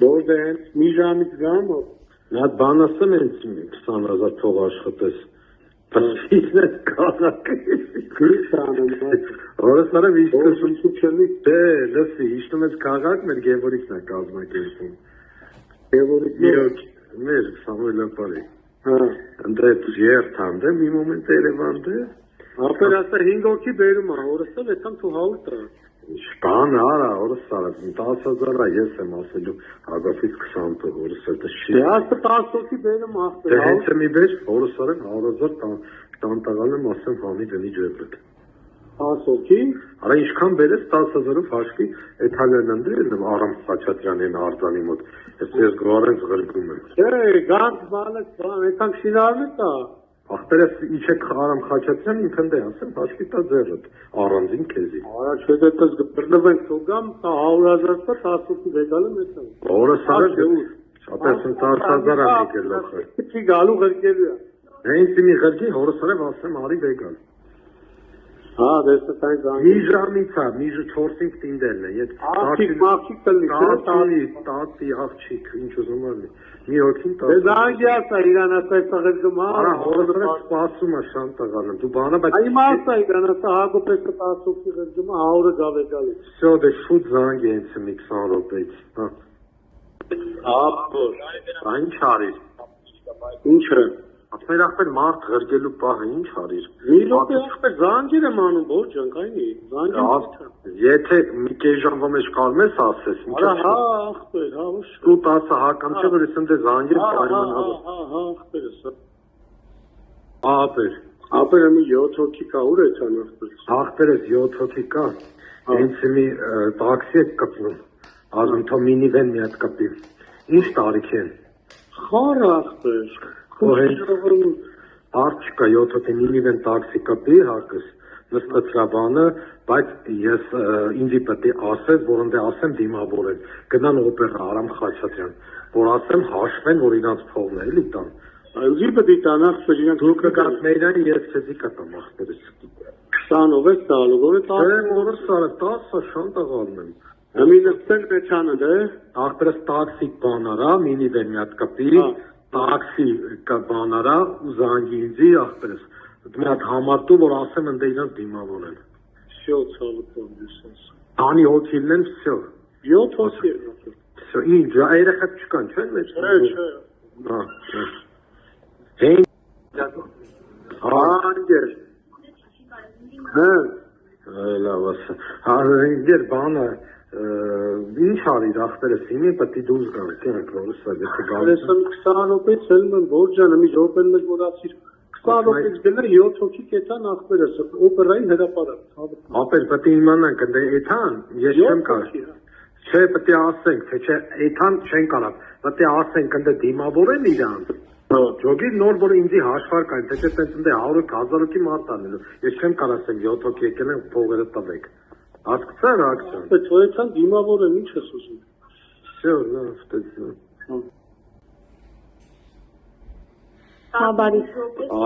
Որտե՞ղ մի ժամից գամ ո՞։ Նա բան ասեմ ինձ 20,000 փող աշխատես։ Բացիքն քաղաքը։ Որսները վիճակությունի դե լսի իշտում ես քաղաք մեր Գևորգն է կազմակերպում։ Գևորգի մեր Սամուելապարի։ Հա։ Ընդ երթանդը մի մոմենտ Երևանդը։ Ապեր ասա 5 հոգի բերում ա, օրսը վեցան თუ 100 տրա։ Բան արա, օրս արած 10,000-ա ես եմ ասելու հագավից 20 տող օրսը դա չի։ Դե ասա 10 հոգի բերում ախպեր։ Դե հենց մի բեր օրս արեմ 100,000 տանտաղալ եմ ասեմ հանի դնի ջեբրդ։ 10 հոգի։ Արա ինչքան բերես 10,000-ով հաշվի Էթալիան ընդրել եմ Արամ Խաչատրյանին Արձանի մոտ։ Ես գոհարենց ղրկում եմ։ Չէ, գանց բանը, այնքան շինարն է տա։ Ախպերս իջեք Արամ Խաչատրյան ինքն դե ասեմ հաշվի տա ձեռդ առանձին քեզի։ Արա չէ դե դες բռնվենք թողամ 100,000 տա 10 հոգի վեգալը մեծա։ Օրս արած շատես 10,000 ամ եկել լոխը։ Չի գալու ղրկելու է։ Հենց մի ղրկի օրս արև ասեմ արի վեգալ։ Հա, դες այն զանգ։ Մի ժամից է, մի 4-5 տինդելն է, եթե աղջիկ կլինի, տատի աղջիկ, ինչ ուզում ալի, մի հոգին տատի։ Դե զանգի ասա իրան ասա ղրկում հա։ Արա հորոզրը սպասում է շան տղանը, դու բանը բայց։ Այ մասա իրան ասա Հակոբեսը 10 հոգի ղրկում 100-ը գավեգալի։ Всё, դե շուտ զանգ է ինձ մի 20 րոպեից, հա։ Ապոր։ Ինչ արիր։ Ինչը։ Ասմեր ախպեր մարդ ղրկելու պահը ինչ արիր։ Մի րոպե ախպեր զանգեր եմ անում, ոչ ջանք այնի, զանգեմ։ Եթե մի կես ժամվա մեջ կարում ես ասես, ինչ Արա հա ախպեր, հա ոչ։ Դու 10 հական չէ որ ես ընդ զանգեր պայմանավոր։ Հա, ախպերս։ Ապեր։ Ապերը մի 7 հոգի կա, ուր է ցան ախպեր։ Ախպերս 7 հոգի կա։ Ինձ մի տաքսի է կպնում։ Ասում թո մինիվեն մի հատ կպի։ Ինչ տարիք են։ Խառը ախպեր։ Արդ չկա 7 հոգի մինիվեն տաքսի կպի հակս։ Նստացրաբանը, բայց ես ինձի պետք է ասես, որ ընդ ասեմ դիմավորել։ Գնան օպերա Արամ Խաչատրյան, որ ասեմ հաշվեն, որ իրանց փողն է էլի տան։ Այնձի պետք է տան ախպեր իրանք Դու կգաս մերանի ես քեզի կտամ ախպերս։ 20-ով է տալու, որը 10։ Դե օրս արը 10 շան տղալն եմ։ Ամի նստել մեջանը դե։ Ախպերս տաքսի բան արա, մինիվեն մի հատ կպի, տաքսի բան արա ու զանգի ինձի ախպերս։ Մի հատ համարտու, որ ասեմ ընդ իրանց դիմավորել։ Всё, ցավը տոնդես։ Անի հոգիլն են, всё։ 7 հոգի է։ Всё, ինչ, երեխա չկան, չէ՞ մեջ։ Չէ։ Հա, Հեն Անգեր։ Հա։ Լավ ասա։ Հա, ինձեր բանը ինչ արիր ախպերս, իմի պետք է դուրս գալ, կյանք որսա, եթե գալիս։ 20 րոպեից ելնում եմ, որ ջան, մի րոպեն մեջ որ ասիր 20 րոպեից գնա 7 հոգի կեցան ախպերս, օպերային հրապարակ։ Ապեր պետք է իմանանք, ընդ էթան, ես չեմ կարող։ Չէ, պետք է ասենք, թե չէ, էթան չեն կարող։ Պետք է ասենք, ընդ դիմավորեն իրանց։ Ջոգի նոր որ ինձի հաշվարկ այն, թե չէ տենց ընդ 100-1000 հոգի մարդ անելու։ Ես չեմ կարող ասեմ 7 հոգի եկել են փողերը տվեք։ Հասկացա՞ր ակցիան։ Բայց ոյցան դիմավորեն, ինչ ես ուզում։ Всё, լավ, տեսա։ Հա, բարի։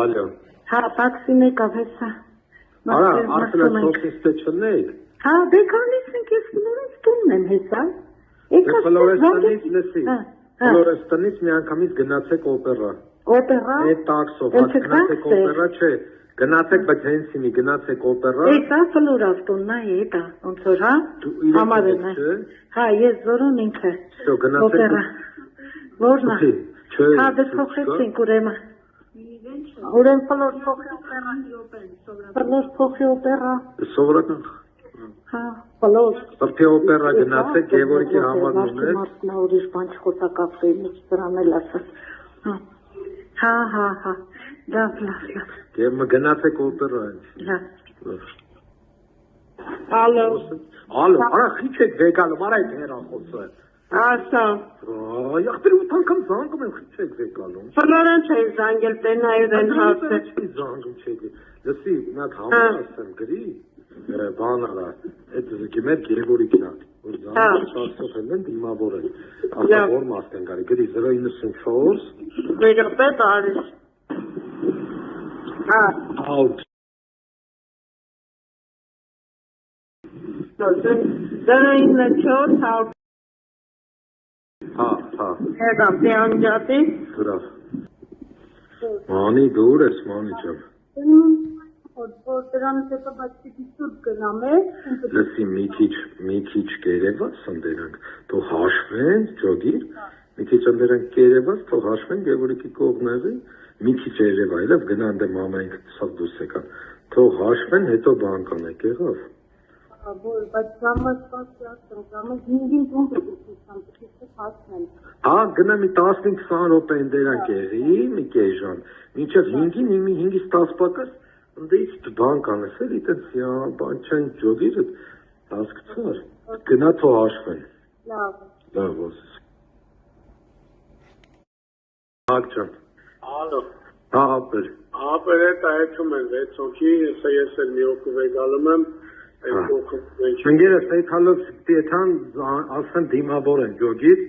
Ալո։ Հա, տաքսի մեկավ հեսա։ Արա, ասել ես չնեք։ Հա, դե կանից ենք ես նորից տունն եմ հեսա։ Ֆլորեստանից լսի։ Ֆլորեստանից մի անգամից գնացեք օպերա։ Օպերա։ Այդ տաքսով, գնացեք օպերա չէ։ Գնացեք, բայց հենց ինի գնացեք օպերա։ Էսա ֆլորաստոնն է, դա, ոնց որ հա։ Համարեն է։ Հա, ես զորուն ինքը։ Всё, գնացեք։ Օպերա։ Որն է։ Չէ։ Հա, դե փոխեցինք ուրեմն։ Ուրեմն ֆլոր փոխի օպերա։ Ֆլոր փոխի օպերա։ Սովորական։ Հա, ֆլոր։ Սրտի օպերա գնացեք, Գևորգի համարնում եք։ Մարդն ուրիշ բան չխոսակապի, ինչ դրան էլ ասած։ Հա։ Լավ։ Եվ գնացեք օպերա։ Հա։ Ալո։ Արա, քիչ եք վեգալը, մարա այդ հեռախոսը։ Ասա։ Ախպեր ու անգամ զանգում եմ, քիչ եք վեգալում։ Ֆլորեն չէ զանգել տենայրեն հասել։ Զանգում չէ։ Լսի, մի հատ համար ասեմ, գրի։ Բան արա, այդ գիմեր Գևորգին է, որ զանգում են դիմավորել։ Ասա որ մաս են գարի, գրի 094 Վերապետ արի։ Հա։ Out. 094 Հա, հա։ Հետո դիանջատի։ Դրա։ Մանի դուր ես, մանի ջան։ Որ դրանից հետո բայց պիտի սուրբ գնամ է։ Լսի մի քիչ կերևաց ընդերանք, թող հաշվեն, ջոգիր, մի քիչ ընդերանք կերևաց, թող հաշվեն Գևորգի կողմերի, մի քիչ երևա, այլև գնան դե մամային սա դուրս եկան, թող հաշվեն, հետո բան կանեք, եղավ։ Բայց ժամը սպասի ասեմ, ժամը 5-ին տուն կգուցան, պիտի հասնեն։ Հա, գնա մի 15-20 րոպե ընդերանք եղի, մի կեժան, մինչև 5-ին, 5-ից 10 պակաս, ընդից բան կանես, էլի տենց բան չեն ջոգիրը, հասկացար, գնա թող հաշվեն։ Լավ, ոսես։ Հակ ջան։ Ալո։ Հա, ապեր։ Ապեր հետ այդում են 6 հոգի, ես էլ մի հոգու վեգալում եմ, այդ հոգու մենք։ Ընկերս այդ հալով դիեթան ասեն դիմավոր են ջոգիր։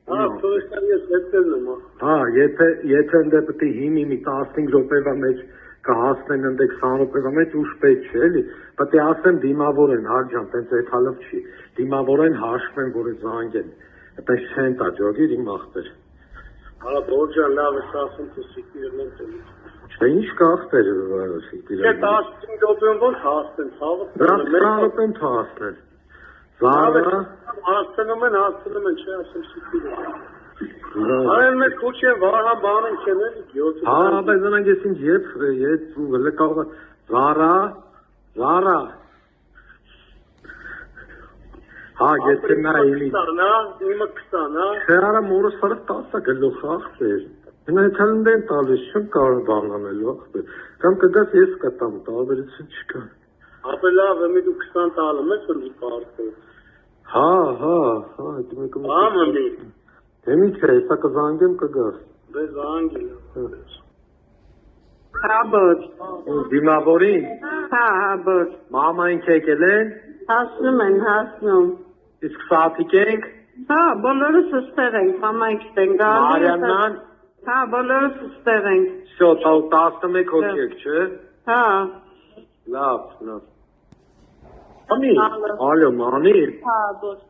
Հա, թողեցան ես հետելն եմ։ Հա, եթե ընդ պետք է հիմի մի 15 րոպեվա մեջ կհասնեն ընդ 20 րոպեվա մեջ ուշ պետք չէ, էլի։ Պետք է ասեմ դիմավոր են, հա ջան, տենց այդ հալով չի։ Դիմավոր են հաշվեն, որ զանգեն։ Այդպես չեն տա ջոգիր իմ ախպեր։ Հա, բորջան լավ է ասում, թե սիկիրն եմ։ Չէ, ինչ կախտեր սիկիրը։ Չէ, 15 րոպեում ոնց հասնեն, ցավը։ Դրանց 20 րոպեն հասնեն։ Զարը հասնում են, չէ, ասում սիկիրը։ Այլ մեծ քուչ են վարհան բան են չեն էլի 7։ Հա, բայց նրանք ես ինչ ետ լկաղ Զարա Հա, եթե նա էլի Սարնա, իմը 20, հա։ Չէ, արա մորը սարը 10 գլուխ ախպեր։ Հենա հետալն դեն տալիս չեմ կարող բան անելու ախպեր։ Կամ կգաս ես կտամ, տարբերություն չկա։ Ապե լավ է, մի դու 20 տալում ես, որ մի պարտը։ Հա, այդ մեկը։ Հա, մամի։ Հեմի չէ, հեսա կզանգեմ կգաս։ Դե զանգի։ Հա, բոջ։ Դիմավորին։ Հա, բոջ։ Մամային եկել են։ Հասնում են, հասնում։ Իսկ սաթիկ ենք։ Հա, բոլորս ստեղ ենք, մամայք ստեն գալի։ Մարիամնան։ Հա, բոլորս ստեղ ենք։ Շո, 11 հոգի եք, չէ։ Հա։ Լավ։ Մամի, ալո, մամի։ Հա, բոջ։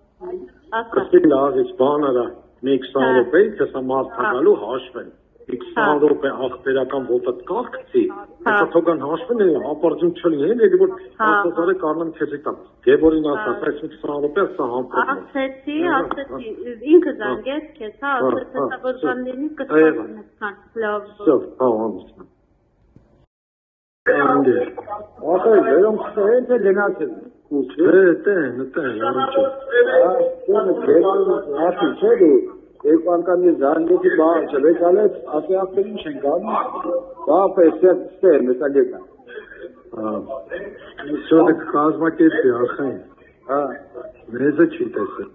Կստի լավ, ես բան արա, մի 20 րոպե, կսա մարդ հագալու հաշվեն։ 20 րոպե աղբերական ոտըտ կաղկցի, հեսա թոգան հաշվեն է, ապարձում չլի են, էլի որ ասասարը կարնեմ քեզի տամ։ Գևորին ասաս, այս մի 20 րոպե սա համպրում։ Ասեցի, ինքը զանգեց քեզ, հա, ասեց հեսա որ բան լինի կսպասում ես, հա, լավ։ Շո, հա, ամուսնա։ Ախե, վերոնք ստեն թե գնացել։ Տեն, Ախի, չէ դու, երկու անգամ ես զանգեցի բան չվեկալեց, ասի ախտերին չեն գանում, բապը ստեն, մեսա գետա։ Շոդը կազմակերպի ախային, մեզը չի տեսել։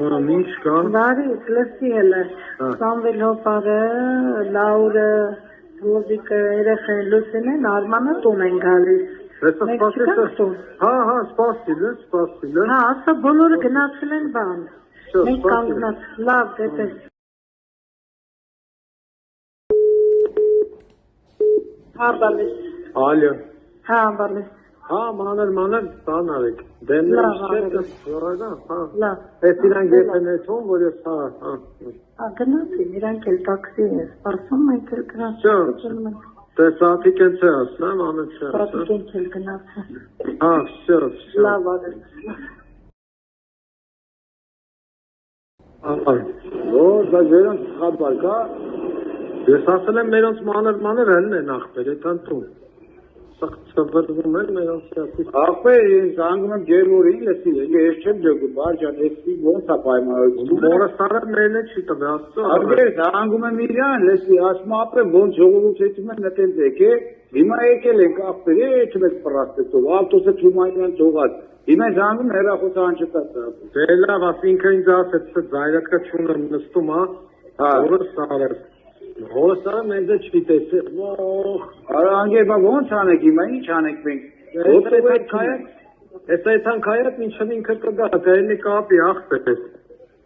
Ման, ինչ կա։ Վարից, լսի հելը, Սամվել հոպարը, Լաուրը, Ռոզիկը, երեխը լուսին են, Արմանը տուն են գալիս։ Հեսա սպասեցը։ Հա, սպասիլ է։ Հա, ասա բոլորը գնացել են բան։ Մենք կանգնած, լավ, դեպես։ Հա, բալիս։ Ալյո։ Հա, բալիս։ Հա, մանր, բան արեք։ Դեմներ շետը, հա։ Լավ։ Ես իրանք ես են էթում, որ ես հա։ Գնացին, իրանք էլ տաքսի է, սպասում ենք էլ գնացին։ Դե սաթիկ են չէ ասնեմ, ամեն չէ ասնեմ։ Սաթիկ ենք էլ գնացին։ Հա, շո։ Լավ, արել։ Որ դա վերոնք խաբար կա։ Ես ասել եմ մերոնց մանր հելն են ախպեր, էթան տուն։ Սաղցավրվում են մերոնց սյասի։ Ախպեր, ես անգում եմ գերորին լսի, ես չեմ ջոգում, բարջան, ես ոնց է պայմանավորվում։ Մորը սարը մերն է չի տվե աստծո։ Արգեր, անգում եմ իրան, լսի, ասում ապրեմ, ոնց ժողովուրդ հետում են նտենց եկե, հիմա եկել ենք ախպեր, չմ եք պրաստեցով, ավտոսը թումանյան ծողած, հիմա ես անգում հերախոսան չտած։ Դե լավ, ասինքը ինձ ասեց, զայրակա չունեմ նստում, Հորը սարը մեզը չի տեսել, Արա անգեր, ոնց անեք հիմա, ինչ անեք մենք։ Ես այդան կայատ մինչև ինքը կգա, կայելի կապի ախպեր ես։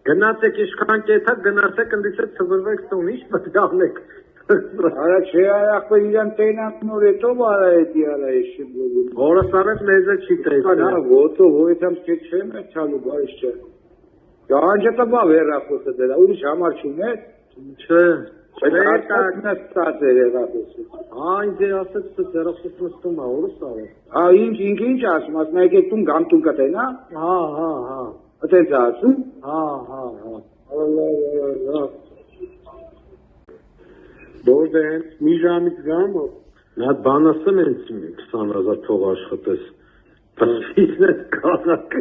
Գնացեք իշքան կետակ, գնացեք ընդիսեք ծվրվեք ստուն, ինչ պետք անեք։ Արա չէ ախպեր իրան տենակ նոր հետով արա էդի արա ես շիմ գողում։ Հորը սարը մեզը չի տեսել։ Հա, ոտով, հոյետամ սկետ չեմ է չալու, բարիշ չէ։ Գանջատաբա վերախոսը դրա ուրիշ համար չունի։ Չէ։ Նստած է վերախոսը։ Ինձ ասեց վերախոսը նստում է, օրս արել։ Ինչ ասում, ասում եք տուն գամ տուն կտենա։ Հա։ Այդպես ասում։ Հա։ Դորդեն մի ժամից գամ։ Նա բան ասեմ ինձ 20,000 փող աշխատես։ Պրսիզնես կանակ։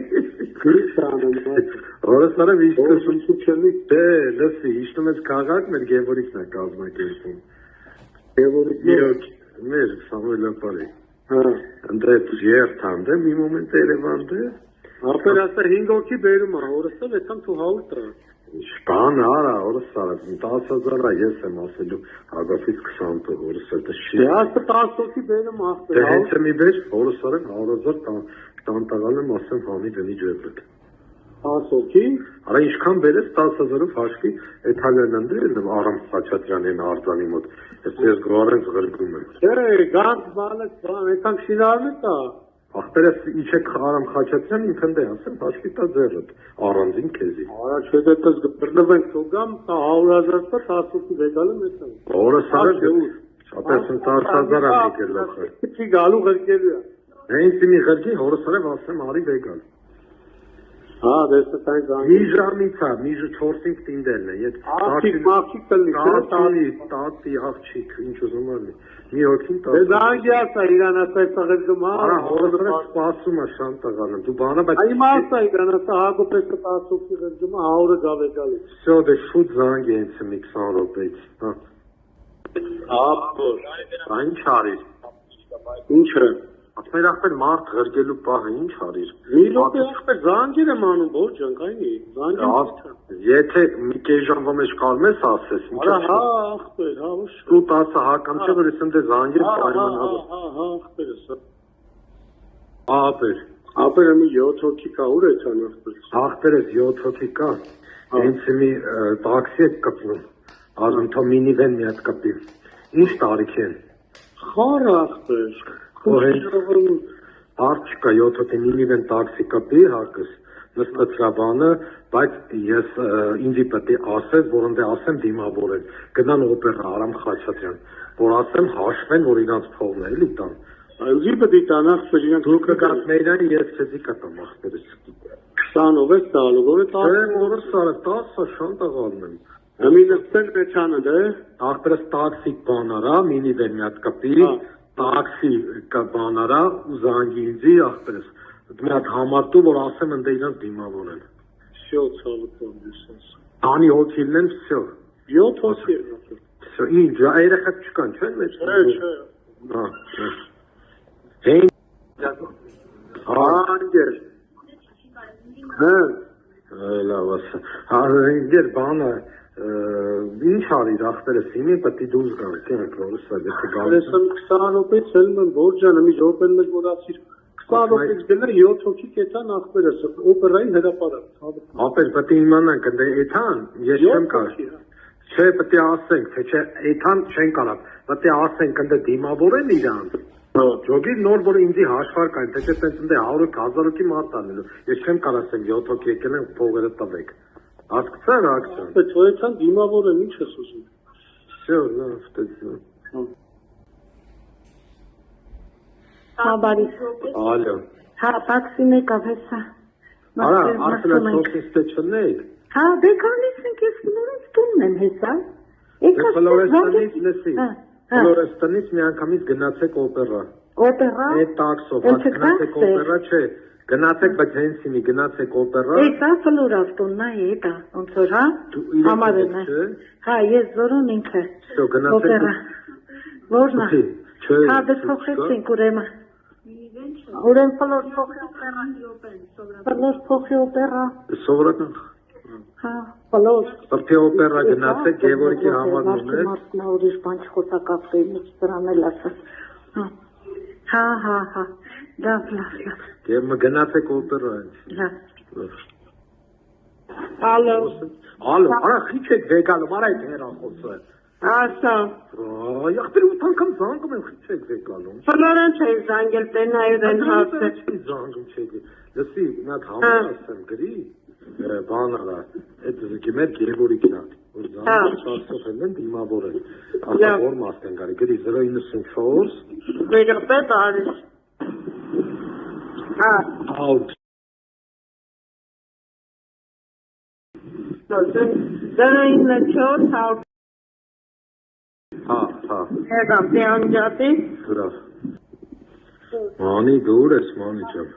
Օրս արև իշտում չելի։ Դե, լսի, իշտում ես կաղակ մեր գևորիքն է կազմակերպում։ Գևորիք մեր Սամուելապարի։ Ընդրեց երթանդ է, մի մոմենտ Երևանդ է։ Ապեր ասա 5 հոգի բերում է, օրս էլ էթան թու հաուտ տրա։ Բան արա, օրս արավ, 10,000 ես եմ ասելու, հագավից 20 տող, օրս էլ տշի։ Դե ասա 10 հոգի բերում ախպեր։ Դե հենց եմ ի բեր, օրս արավ 100,000 տանտաղան եմ ասեմ հանի դնի ջերլետ։ 10 հոգի։ Արա ինչքան բերես 10,000-ով հաշվի, այդ հալերն ընդրել եմ Արամ Խաչատրյանի արձանի մոտ, ես գոարենց գրգում եմ։ Չէ, գանց բանեց, էթան շինարն է տա։ Ախպերս իչեք Արամ Խաչատրյան ինքն դե ասեմ, հաշվի տա ձերըտ, առանձին քեզի։ Արա չէ դե տես գպրնվենք թողամ, 100,000 տա 10 հոգի վեգալը մեծան։ Օրս արավ շատես 10,000 եմ եկել լոխը։ Չի գալու գրկելու է։ Հենց մի գրկի օրս արավ ասեմ արի վեգալ։ Հա, դեսը տայն զանգ։ Մի ժամից է, մի 4-5 տինդելն է, ետ Աղջիկ կլնի, տատի աղջիկ, ինչ ուզում արնի, մի հոգին տատի։ Դե զանգի ասա իրան ասա է սաղերգում հա։ Արա հորդրը սպասում է շան տղալն, դու բանը բայց։ Այմ ասա իրան ասա հագոպես 10 հոգի գրգում հա 100-ը գավեգալի։ Всё, դե շուտ զանգ է հենց մի 20 րոպեից, հա։ Ապոր։ Ինչ արիր։ Ինչը։ Ասմեր ախպեր մարդ գրգելու պահը ինչ արիր։ Մի րոպե ախպեր զանգեր եմ անում, ոչ ջանկայնի, զանգի։ Եթե մի կես ժամվա մեջ կարում ես ասես, ինչ Արա հա ախպեր, հա ոչ։ Դու 10 հական չէ որ ես ընդ զանգեր պայմանավոր։ Հա ախպեր էսա։ Ախպեր։ Ապերը մի 7 հոգի կա, ուր է ցան ախպեր։ Ախպերս 7 հոգի կա։ Հենց մի տաքսի է կպնում։ Ասում թո մինիվեն մի հատ կպի։ Ինչ տարիք են։ Խառը ախպեր։ Հարց չկա 7 հոգի մինիվեն տաքսի կպի հակս։ Նստածրաբանը, բայց ես ինձի պետք է ասես, որ ընդ ասեմ դիմավորեն։ Գնան օպերա Արամ Խաչատրյան, որ ասեմ հաշվեն, որ իրանց փողն է էլի տան։ Այնձի պետք է տան ախպեր իրանք Դու կգաս մերան ես քեզի կտամ ախպերս։ 20-ով ես տալու, որը 10։ Դե մորս արը 10 շան տղալն եմ։ Ամի նստել մեջանը դե։ Ախպերս տաքսի բան արա, մինիվեն մի հատ կպի, տաքսի բան արա ու զանգի ինձի ախպերս։ Մի հատ համարտու, որ ասեմ ընդ իրանց դիմավորեն։ Всё, ցավը տանես։ Անի հոգիլն են, всё։ 7 հոգի։ Всё, ինչ, երեխեք չկան, չէ՞, մեջ։ Չէ։ Հա։ Հեն Անգեր։ Հա։ լավ ասա։ Հա, ինձեր բանը ինչ արիր ախպերս հիմի պետք է դուրս գալ, կյանք որսա, եթե գալիս։ 20 րոպեից ելնում եմ, որ ջան, մի րոպեն մեջ որ ասիր 20 րոպեից գնա 7 հոգի կետան ախպերս, օպերային հրապարակ։ Ապեր պետք է իմանանք, ընդ էթան ես չեմ կարող։ Չէ, պետք է ասենք, թե չէ, էթան չեն կարող։ Պետք է ասենք, ընդ դիմավորեն իրանց։ Ջոգի նոր որ ինձի հաշվար կային, թե չէ տենց ընդ 100,000 հոգի մարդ անելու։ Ես չեմ կարող ասեմ 7 հոգի եկել են փողերը տվեք։ Հասկացա՞ր ակցիան։ Բայց ոյցան դիմավորեն, ինչ ես ուզում։ Всё, լավ, ստեցա։ Հա, բարի։ Ալո։ Հա, տաքսին եկավ հեսա։ Արա, արդեն սոցիստը չնեք։ Հա, դե գալիս ենք ես նորից տունն եմ հեսա։ Դե Ֆլորեստանից լսի։ Ֆլորեստանից մի անգամից գնացեք օպերա։ Օպերա։ Այդ տաքսով, գնացեք օպերա չէ։ Գնացեք, բայց հենց ինի գնացեք օպերա։ Էսա ֆլորաստոնն է, դա ոնց որ հա։ Համարեն է։ Հա, ես զորուն ինքը։ Всё, գնացեք։ Օպերա։ Որն է։ Չէ։ Հա, դե փոխեցինք ուրեմն։ Ուրեմն ֆլոր փոխի օպերա։ Ֆլոր փոխի օպերա։ Սովորական։ Հա, ֆլոր։ Սրտի օպերա գնացեք, Գևորգի համարնում եք։ Մարդն ուրիշ բան չխոսակապտեի, ինչ դրան էլ ասած։ Հա։ Լավ։ Եվ գնացեք օպերա։ Հա։ Ալո։ Արա խիչ եք վեգալում, արա այդ հեռախոսը։ Ասա։ Ախպեր 8 անգամ զանգում եմ, խիչ եք վեգալում։ Ֆլորեն չէ զանգել տենայր են հասել։ Զանգում չեք։ Լսի, նա համը ասեմ գրի։ բանալա, այդ զգիմեր Գևորիկն է, որ զանգացել են դիմավորել, ասա որ մաս են գարի, գրի 094 Վերապետ արի։ out 094 Հետա պյանջատի։ Գրավ, մանի դուր ես մանի ճամ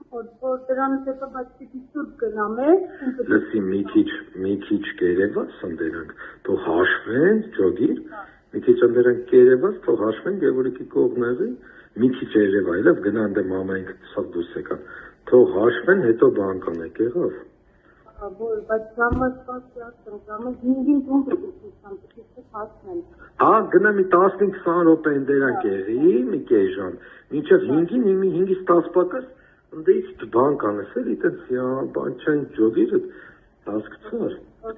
Որ դրանից հետո բայց պիտի սուրբ գնամ է։ Լսի մի քիչ կերևաց ընդերանք, թող հաշվեն, ջոգիր, մի քիչ ընդերանք կերևաց, թող հաշվեն Գևորիկի կողմերի, մի քիչ երևա, այլև գնան դե մամայինք սա դուրս եկան, թող հաշվեն, հետո բան կանեք, եղավ։ Բայց ժամը սպասի ասեմ, ժամը 5-ին տուն կգուցան, պիտի հասնեն։ Հա, գնա մի 15-20 րոպե ընդերանք եղի, մի կեժան, մինչև 5-ին, 5-ից 10 պակաս, ընդեից բան կանես էլ, իտենց բան չեն ջոգիր, հասկցար,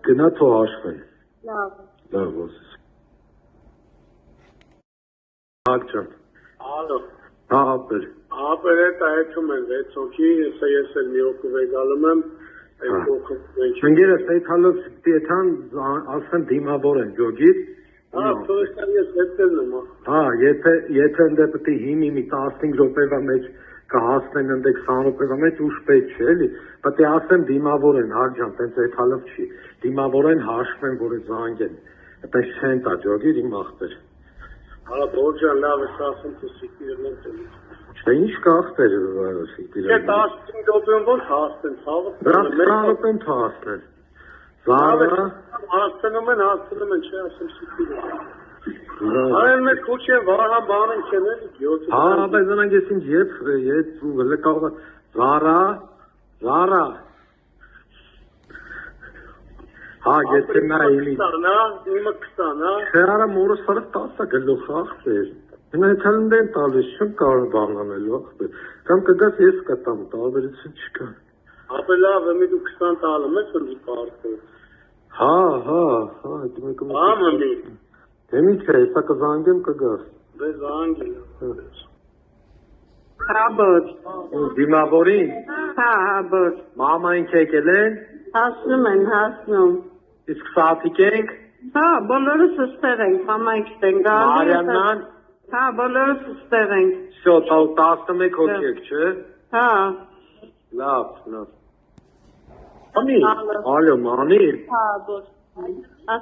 գնա թող հաշվեն։ Լավ ոսես։ Հակ ճան։ Ալո։ Հա, ապեր։ Ապեր հետ այդում են 6 հոգի, ես էլ մի հոգու վեգալում եմ, Ընկերս այդ հալով դիեթան ասեն դիմավոր են ջոգիր։ Հա, թողստան ես հետել եմ։ Հա, եթե ընդ պետք է հիմի մի 15 րոպեվա մեջ կհասնեն ընդ 20 րոպեվա մեջ ուշ պետք չէ, էլի։ Պետք է ասեմ դիմավոր են, հաջան, տենց այդ հալով չի։ Դիմավոր են հաշվեն, որ զանգեն։ Այդպես չեն տա ջոգիր իմ ախպեր։ Հա, բորջան լավ է ասում թե սիկիրն են տալիս։ Չէ, ինչ կախտեր սիկիրը։ Չէ, 15 րոպեն ոնց հասնեն, ցավը։ Դրանք 20 րոպեն հասնեն։ Զարա հասնում են, չէ, ասում սիկիրը։ Այլ մեկ քուչե վարհա բան են չեն էլի 7։ Հա, բայց նրանք ես ինձ ետ լեկավ Զարա Հա, եթե նա էլի Ստանա, իմը կստանա։ Խեհարա մորը սարը 10 գլուխ ախպեր։ Հիմա հետալն են տալիս, չեմ կարող բան անելու ախպեր։ Կամ կգաս ես կտամ, տարբերություն չկա։ Ապե լավ է, մի դու 20 տալում ես, որ մի պարտը։ Հա, այդ մեկը։ Հա, մամի։ Դե մի չէ, հեսա կզանգեմ կգաս։ Դե զանգել։ Հա, բոջ։ Դիմավորին։ Հա, բոջ։ Մամայինք եկել են։ Հասնում են, հասնում։ Իսկ սատիկ ենք։ Հա, բոլորս ստեղ ենք, մամայք ստեն գալի։ Մարիամնան։ Հա, բոլորս ստեղ ենք։ Շո, 11 հոգի եք, չէ։ Հա։ Լավ։ Մամի, ալո, մամի։ Հա, բոջ։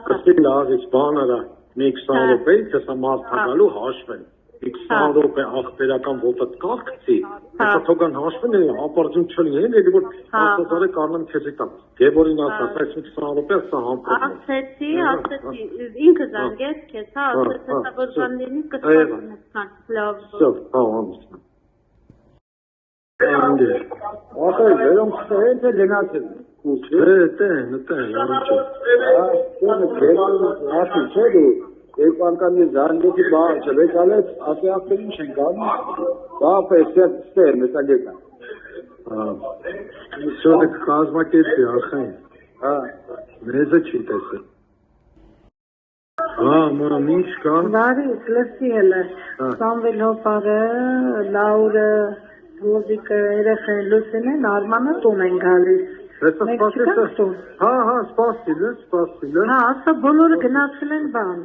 Կստի լավ, ես բան արա, մի 20 րոպե, հեսա մարդ հագալու հաշվեն։ 20 րոպե ախպերական ոտըտ կաղկցի, հեսա թոգան հաշվեն է, ապարձում չլի են, էլի որ 10,000 կարնեմ քեզի տամ։ Գևորին ասաց, այս 20 րոպե ասա համպրում։ Ասեցի, ինքը զանգեց քեզ, հա, ասեց, հեսա որ բան լինի կստանան, լավ։ Շո, հա, ամուսնա։ Ախե, վերոնք ստեղեց է գնացել։ Տեն, Ասի չէ դու, երբ անգամ ես զանգեցի բաղ չվեց ալեց, ասի ախպեր ինչ են գանում, բաղ պեսյատ ստեր, մեսա գետա։ Շո դեք կազմակետի ախային, մեզը չի տեսել։ Հա, ման ինչ կա։ Վարից, լսի էլ է, Սամվել հոպարը, Լաուրը, Ռոզիկը, երեխեն լուսին են, Արմանը տուն են գալիս։ Հեսա սպասիլը։ Հա, սպասիլը։ Հա, ասա բոլորը գնացել են բան։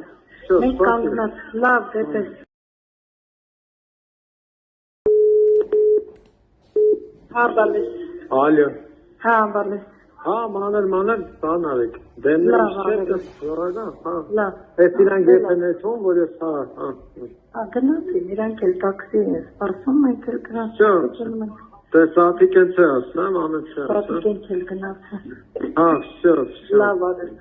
Մենք կանգնած, լավ, դեպես։ Հա, բալես։ Ալյո։ Հա, բալես։ Հա, մանր, բան արեք։ Դեմներ շետը, հա։ Լավ։ Ես իրանք ես են էթում, որ ես, հա։ Գնացին, իրանք էլ տաքսի են, սպարսում ենք էլ գնացին։ Դե սատիկ են չէ ասնեմ, ամեն չէ ասնեմ։ Սատիկ են չել գնացին։ Հա, շո։ Լավ արել։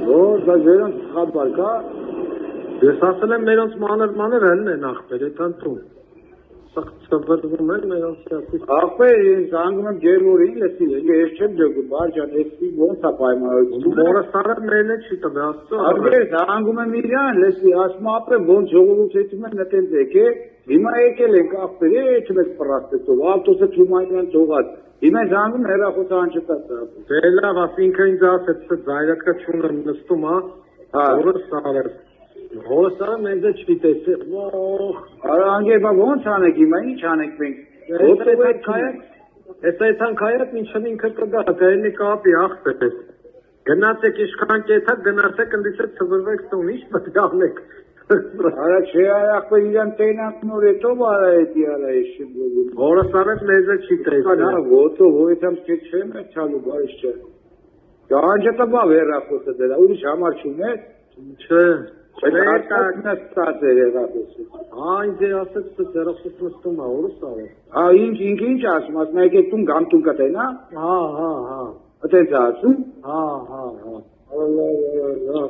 Որ դա վերոնք խաբար կա, Ես ասել եմ մերոնց մանր հելն են ախպեր, էտան տուն։ Սաղծվրվում են մերոնց սյասի։ ախպեր ես զանգում եմ Գևորին, լսի, ես չեմ ջոգում, բարջան, եսի ոնց է պայմանավորություն։ Մորը սարը մերն է չի տվե, աստծո։ Ախպեր զանգում եմ իրան, լսի, ասում ապրեմ, ոնց ժողովուրդ հետում են նետենց եկե, հիմա եկել ենք ախպեր, չմես պրաստետով, ավտոսը թումանյան թողած, հիմա զանգում հեռախոսան չտած։ Դե լավ, ասինքը ինձ ասեց, զայրատկա չունեմ նստում, հա, որը սարը։ Հորսարը մեզ չի տեսել։ Արա անգեպա ոնց անեք հիմա ինչ անեք մենք։ Այս այդան կայած ինչն ինքը կգա, կայնի կապի ախպետ։ Գնացեք իշխան կեթա, գնացեք ընդիսը ծվրվեք տուն, ինչ պետք անեք։ Արա չէ ախպե իրան տենանք նոր հետո բարա էդի արա էշի բլոգում։ Հորսարը մեզը չի տեսել։ Նա ոտո ոյթամ չեմ է չալու բայս չէ։ Գանջետա բա վերախոսը դրա, ուրիշ համար չունես։ Չէ։ Նստած է հերախոսը։ Ինձ ասեց հերախոս նստում է, հորսարը։ Ինչ ասում, ասում եք տուն գամ տուն կտենա։ Հա։ Այդպես ասում։ Հա։ Ալլա